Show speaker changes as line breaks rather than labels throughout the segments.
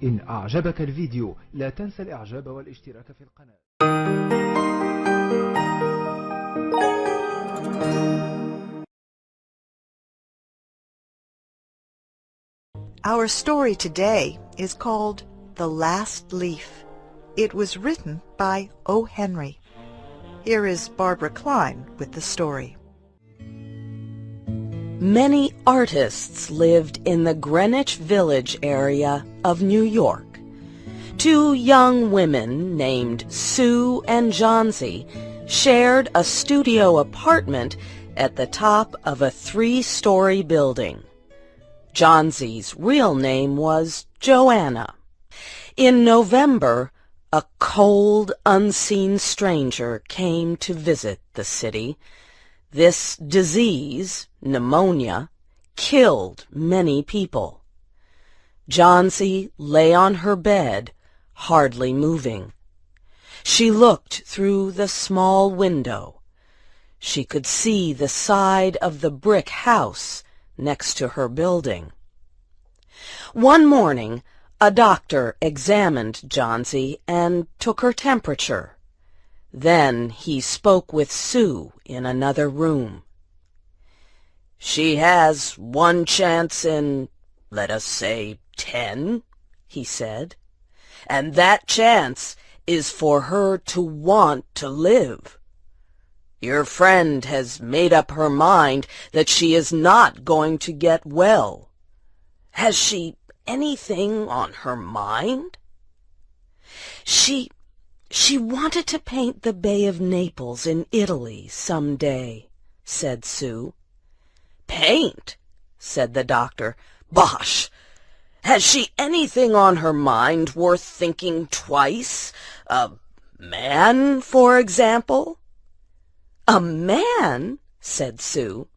إن أعجبك الفيديو لا تنسى الإعجاب والاشتراك في القناة.
Our story today is called The Last Leaf. It was written by O. Henry. Here is Barbara Klein with the story.
Many artists lived in the Greenwich Village area of New York. Two young women named Sue and Johnsy shared a studio apartment at the top of a 3-story building. Johnsy's real name was Joanna. In November, a cold, unseen stranger came to visit the city. This disease, pneumonia, killed many people. Johnsy lay on her bed, hardly moving. She looked through the small window. She could see the side of the brick house next to her building. One morning, a doctor examined Johnsy and took her temperature. Then he spoke with Sue in another room. "She has one chance in, let us say, 10, he said, "and that chance is for her to want to live. Your friend has made up her mind that she is not going to get well. Has she anything on her mind?" She wanted to paint the Bay of Naples in Italy some day," said Sue. "Paint?" said the doctor. "Bosh! Has she anything on her mind worth thinking twice? A man, for example?" "A man?" said Sue.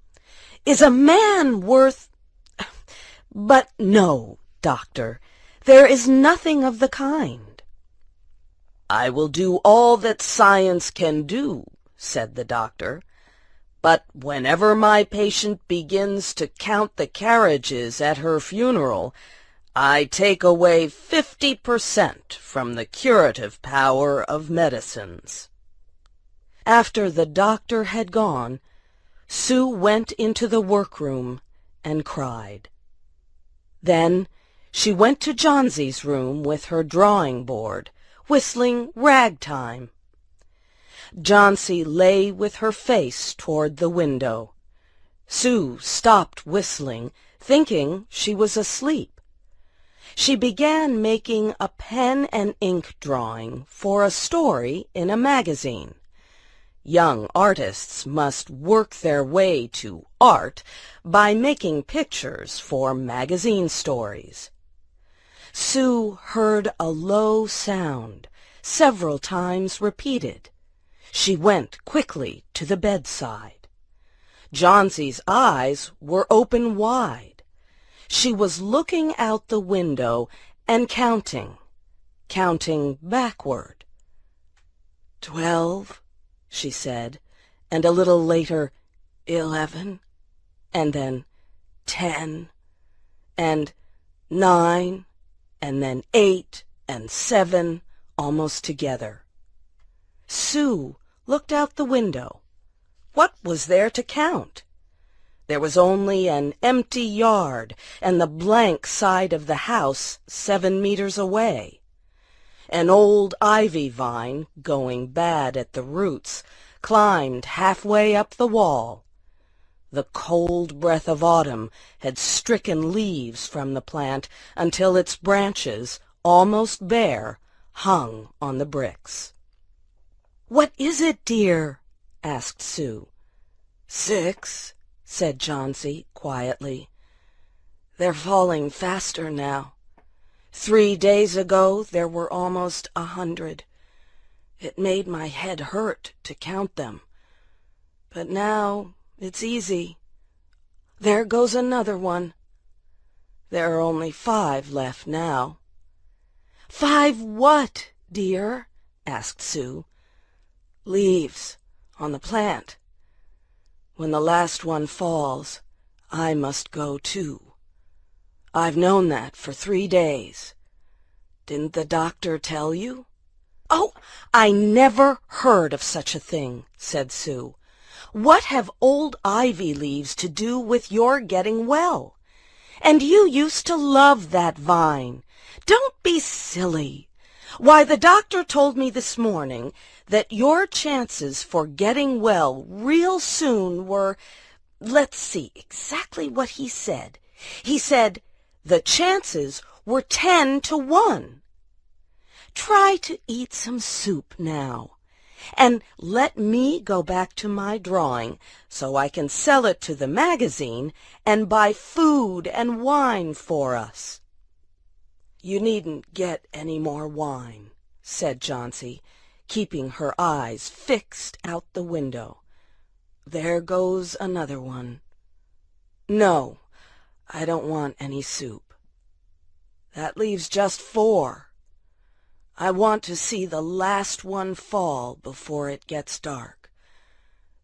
"Is a man worth— But no, doctor, there is nothing of the kind." "I will do all that science can do," said the doctor, "but whenever my patient begins to count the carriages at her funeral, I take away 50% from the curative power of medicines." After the doctor had gone, Sue went into the workroom and cried. Then she went to Johnsy's room with her drawing board, whistling ragtime. Johnsy lay with her face toward the window. Sue stopped whistling, thinking she was asleep. She began making a pen and ink drawing for a story in a magazine. Young artists must work their way to art by making pictures for magazine stories. Sue heard a low sound, several times repeated. She went quickly to the bedside. Johnsy's eyes were open wide. She was looking out the window and counting backward. 12, she said, and a little later 11, and then 10, and 9, and then 8 and 7, almost together. Sue looked out the window. What was there to count? There was only an empty yard and the blank side of the house 7 meters away. An old ivy vine, going bad at the roots, climbed halfway up the wall. The cold breath of autumn had stricken leaves from the plant until its branches, almost bare, hung on the bricks. "What is it, dear?" asked Sue. 6, said Johnsy quietly. "They're falling faster now. 3 days ago there were almost 100. It made my head hurt to count them. But now it's easy. There goes another one. There are only 5 left now." "5 what, dear?" asked Sue. "Leaves on the plant. When the last one falls, I must go too. I've known that for 3 days. Didn't the doctor tell you?" "Oh, I never heard of such a thing," said Sue. "What have old ivy leaves to do with your getting well? And you used to love that vine. Don't be silly. Why, the doctor told me this morning that your chances for getting well real soon were, let's see exactly what he said. He said the chances were 10 to 1. Try to eat some soup now, and let me go back to my drawing so I can sell it to the magazine and buy food and wine for us." "You needn't get any more wine," said Johnsy, keeping her eyes fixed out the window. "There goes another one. No, I don't want any soup. That leaves just 4. I want to see the last one fall before it gets dark.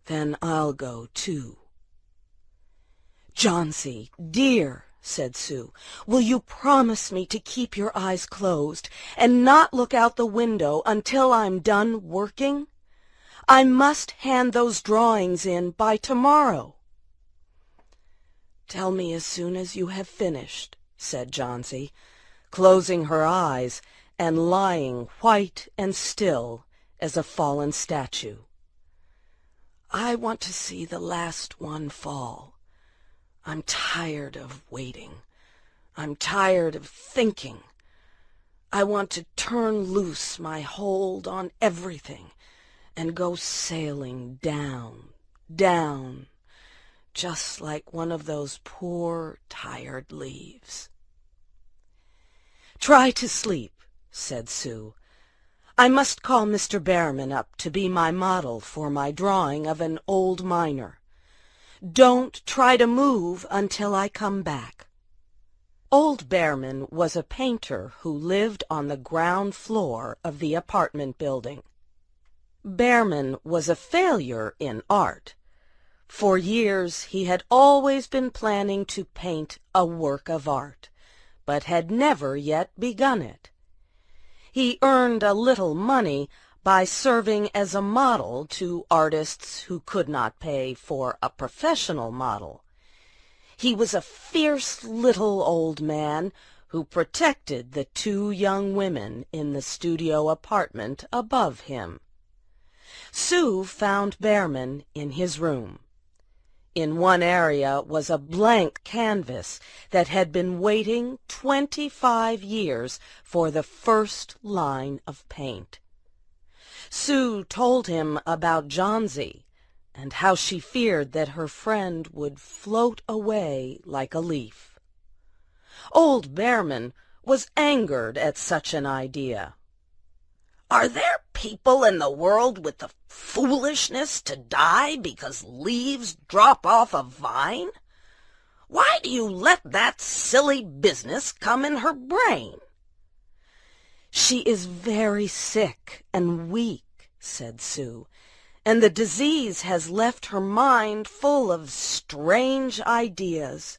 Then I'll go too." "Johnsy, dear," said Sue, "will you promise me to keep your eyes closed and not look out the window until I'm done working? I must hand those drawings in by tomorrow." "Tell me as soon as you have finished," said Johnsy, closing her eyes and lying white and still as a fallen statue. "I want to see the last one fall. I'm tired of waiting. I'm tired of thinking. I want to turn loose my hold on everything and go sailing down, down, just like one of those poor, tired leaves." "Try to sleep," said Sue. "I must call Mr. Behrman up to be my model for my drawing of an old miner. Don't try to move until I come back." Old Behrman was a painter who lived on the ground floor of the apartment building. Behrman was a failure in art. For years he had always been planning to paint a work of art, but had never yet begun it. He earned a little money by serving as a model to artists who could not pay for a professional model. He was a fierce little old man who protected the 2 young women in the studio apartment above him. Sue found Behrman in his room. In one area was a blank canvas that had been waiting 25 years for the first line of paint. Sue told him about Johnsy and how she feared that her friend would float away like a leaf. Old Behrman was angered at such an idea. "Are there people in the world with the foolishness to die because leaves drop off a vine? Why do you let that silly business come in her brain?" "She is very sick and weak," said Sue, "and the disease has left her mind full of strange ideas."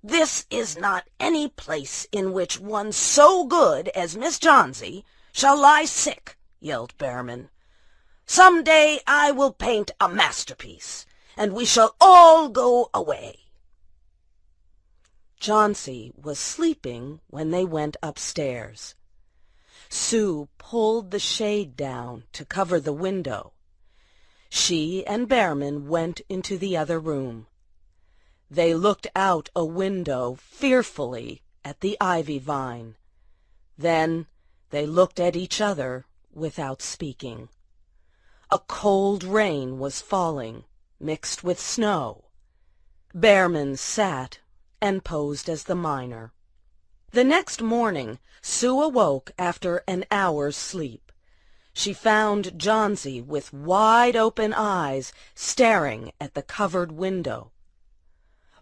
"This is not any place in which one so good as Miss Johnsy shall lie sick," yelled Behrman. "Some day I will paint a masterpiece, and we shall all go away." Johnsy was sleeping when they went upstairs. Sue pulled the shade down to cover the window. She and Behrman went into the other room. They looked out a window fearfully at the ivy vine. Then they looked at each other without speaking. A cold rain was falling, mixed with snow. Behrman sat and posed as the miner. The next morning Sue awoke after an hour's sleep. She found Johnsy with wide-open eyes staring at the covered window.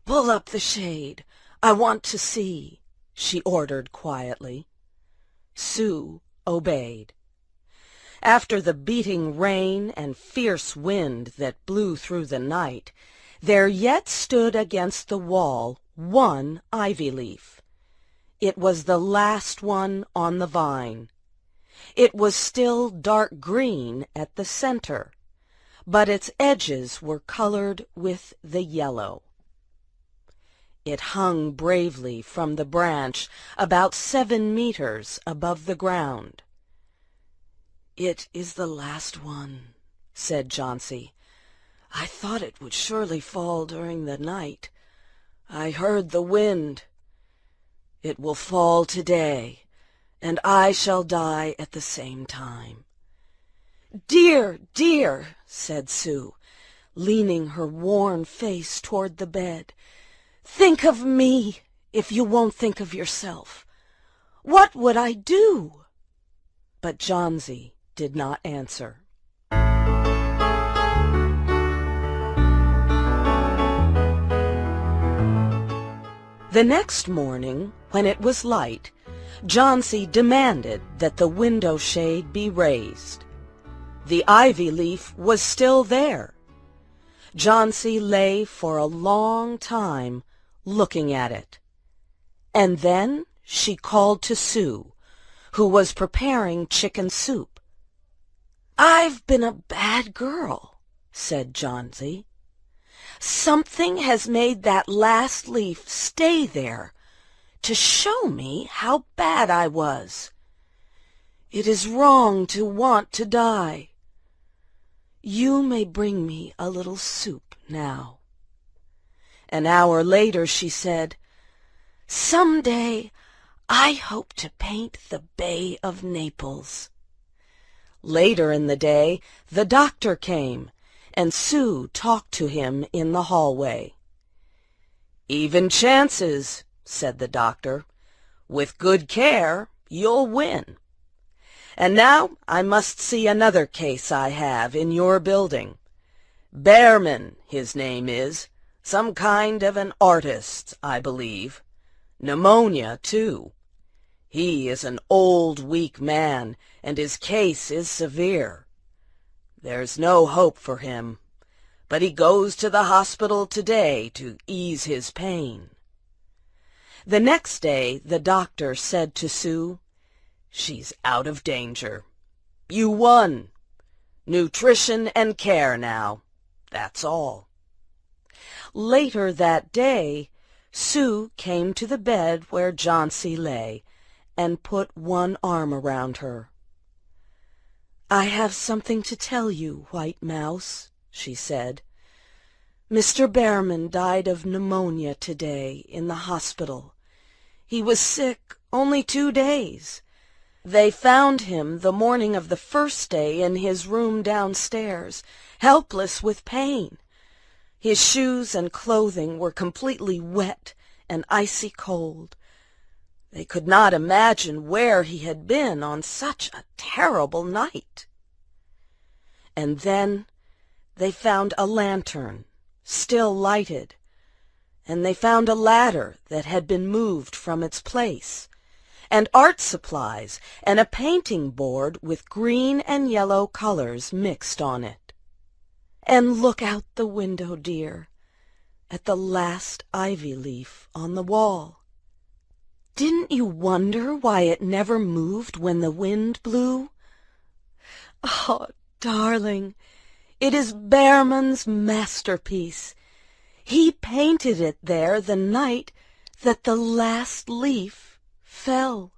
"Pull up the shade. I want to see," she ordered quietly. Sue obeyed. After the beating rain and fierce wind that blew through the night, there yet stood against the wall one ivy leaf. It was the last one on the vine. It was still dark green at the center, but its edges were colored with the yellow. It hung bravely from the branch about 7 meters above the ground. "It is the last one," said Chauncey. "I thought it would surely fall during the night. I heard the wind. It will fall today, and I shall die at the same time." "Dear, dear," said Sue, leaning her worn face toward the bed, "think of me if you won't think of yourself. What would I do?" But Chauncey did not answer. The next morning, when it was light, Chauncey demanded that the window shade be raised. The ivy leaf was still there. Chauncey lay for a long time looking at it. And then she called to Sue, who was preparing chicken soup. "I've been a bad girl," said Chauncey. "Something has made that last leaf stay there to show me how bad I was. It is wrong to want to die. You may bring me a little soup now." An hour later she said, "Some day I hope to paint the Bay of Naples." Later in the day the doctor came, and Sue talked to him in the hallway. "Even chances," said the doctor. "With good care you'll win. And now I must see another case I have in your building. Behrman, his name is. Some kind of an artist, I believe. Pneumonia, too. He is an old, weak man, and his case is severe. There's no hope for him, but he goes to the hospital today to ease his pain." The next day the doctor said to Sue, "She's out of danger. You won. Nutrition and care now. That's all." Later that day, Sue came to the bed where Chauncey lay and put one arm around her. "I have something to tell you, White Mouse," she said. "Mr. Behrman died of pneumonia today in the hospital. He was sick only 2 days. They found him the morning of the first day in his room downstairs, helpless with pain. His shoes and clothing were completely wet and icy cold. They could not imagine where he had been on such a terrible night. And then they found a lantern, still lighted, and they found a ladder that had been moved from its place, and art supplies, and a painting board with green and yellow colors mixed on it. And look out the window, dear, at the last ivy leaf on the wall. Didn't you wonder why it never moved when the wind blew? Oh, darling, it is Behrman's masterpiece. He painted it there the night that the last leaf fell."